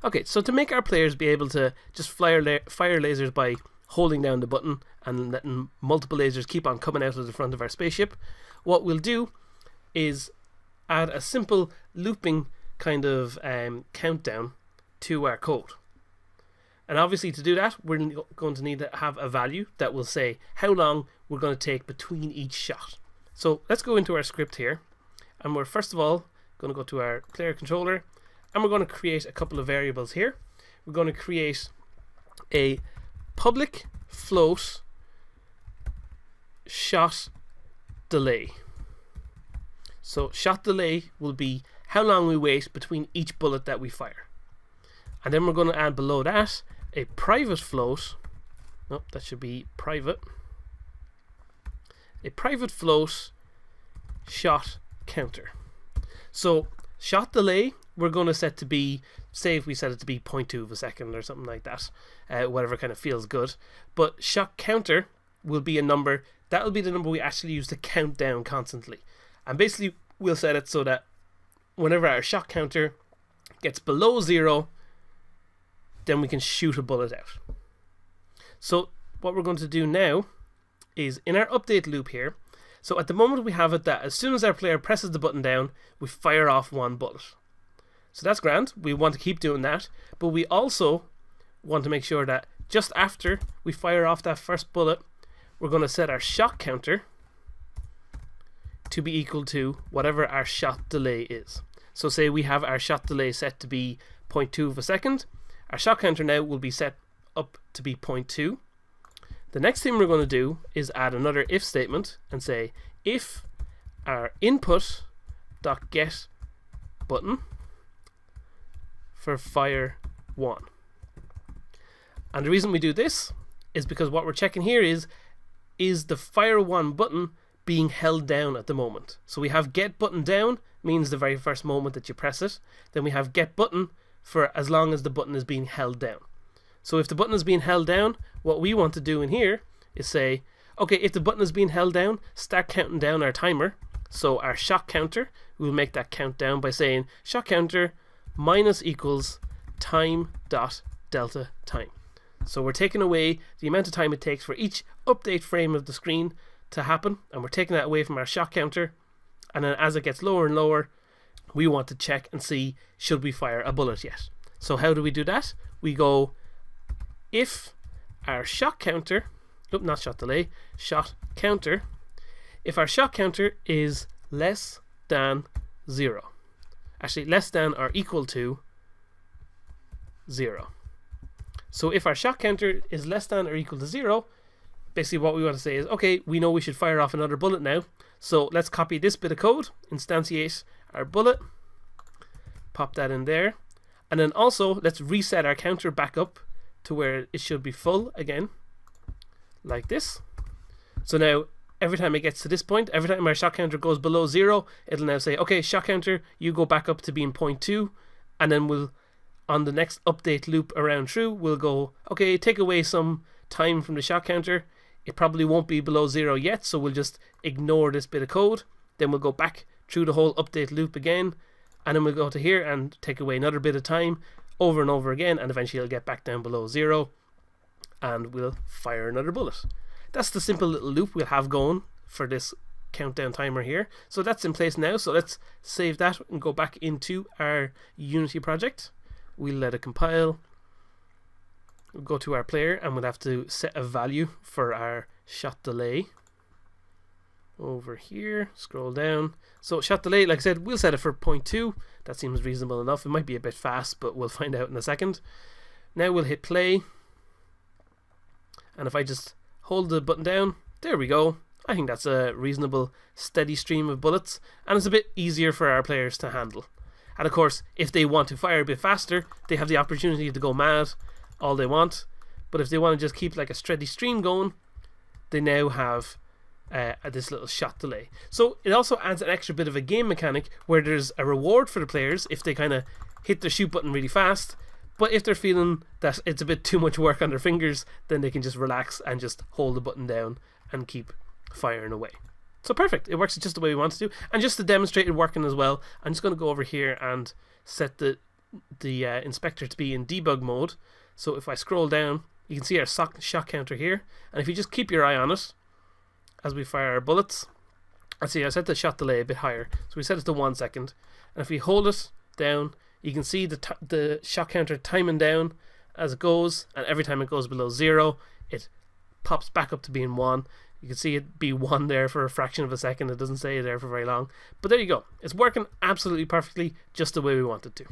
Okay, so to make our players be able to just fire lasers by holding down the button and letting multiple lasers keep on coming out of the front of our spaceship, what we'll do is add a simple looping kind of countdown to our code. And obviously to do that, we're going to need to have a value that will say how long we're going to take between each shot. So let's go into our script here, and we're first of all going to go to our player controller, and we're going to create a couple of variables here. We're going to create a public float shot delay. So shot delay will be how long we wait between each bullet that we fire. And then we're going to add below that a private float. Nope, that should be private. A private float shot counter. So shot delay we're going to set to be, say if we set it to be 0.2 of a second or something like that, whatever kind of feels good. But shot counter will be a number, that will be the number we actually use to count down constantly. And basically we'll set it so that whenever our shot counter gets below 0, then we can shoot a bullet out. So what we're going to do now is in our update loop here, so at the moment we have it that as soon as our player presses the button down, we fire off one bullet. So that's grand, we want to keep doing that, but we also want to make sure that just after we fire off that first bullet, we're going to set our shot counter to be equal to whatever our shot delay is. So say we have our shot delay set to be 0.2 of a second, our shot counter now will be set up to be 0.2. The next thing we're going to do is add another if statement and say if our input.get button for fire 1. And the reason we do this is because what we're checking here is the fire 1 button being held down at the moment. So we have get button down means the very first moment that you press it. Then we have get button for as long as the button is being held down. So if the button is being held down, what we want to do in here is say, okay, if the button is being held down, start counting down our timer. So our shot counter, we'll make that count down by saying shot counter minus equals time dot delta time. So we're taking away the amount of time it takes for each update frame of the screen to happen, and we're taking that away from our shot counter, and then as it gets lower and lower, we want to check and see should we fire a bullet yet. So how do we do that? We go if our shot counter, nope, not shot delay, shot counter, if our shot counter is less than 0, actually less than or equal to 0. So if our shot counter is less than or equal to 0, basically what we want to say is, okay, we know we should fire off another bullet now, so let's copy this bit of code, instantiate our bullet, pop that in there, and then also let's reset our counter back up to where it should be full again, like this. So now every time it gets to this point, every time our shot counter goes below 0, it'll now say, okay, shot counter, you go back up to being 0.2, and then we'll, on the next update loop around through, we'll go, okay, take away some time from the shot counter. It probably won't be below 0 yet, so we'll just ignore this bit of code. Then we'll go back through the whole update loop again, and then we'll go to here and take away another bit of time over and over again, and eventually it'll get back down below 0, and we'll fire another bullet. That's the simple little loop we'll have going for this countdown timer here. So that's in place now, so let's save that and go back into our Unity project. We'll let it compile. We'll go to our player and we'll have to set a value for our shot delay. Over here, scroll down. So shot delay, like I said, we'll set it for 0.2. That seems reasonable enough. It might be a bit fast, but we'll find out in a second. Now we'll hit play. And if I just hold the button down, there we go. I think that's a reasonable steady stream of bullets, and it's a bit easier for our players to handle. And of course, if they want to fire a bit faster, they have the opportunity to go mad all they want. But if they want to just keep like a steady stream going, they now have this little shot delay. So it also adds an extra bit of a game mechanic where there's a reward for the players if they kind of hit the shoot button really fast. But if they're feeling that it's a bit too much work on their fingers, then they can just relax and just hold the button down and keep firing away. So perfect, it works just the way we want it to. And just to demonstrate it working as well, I'm just going to go over here and set the the inspector to be in debug mode. So if I scroll down, you can see our shot counter here, and if you just keep your eye on it as we fire our bullets, I set the shot delay a bit higher, so we set it to 1 second, and if we hold it down, you can see the shot counter timing down as it goes, and every time it goes below 0, it pops back up to being 1. You can see it be 1 there for a fraction of a second. It doesn't stay there for very long, but there you go. It's working absolutely perfectly, just the way we want it to.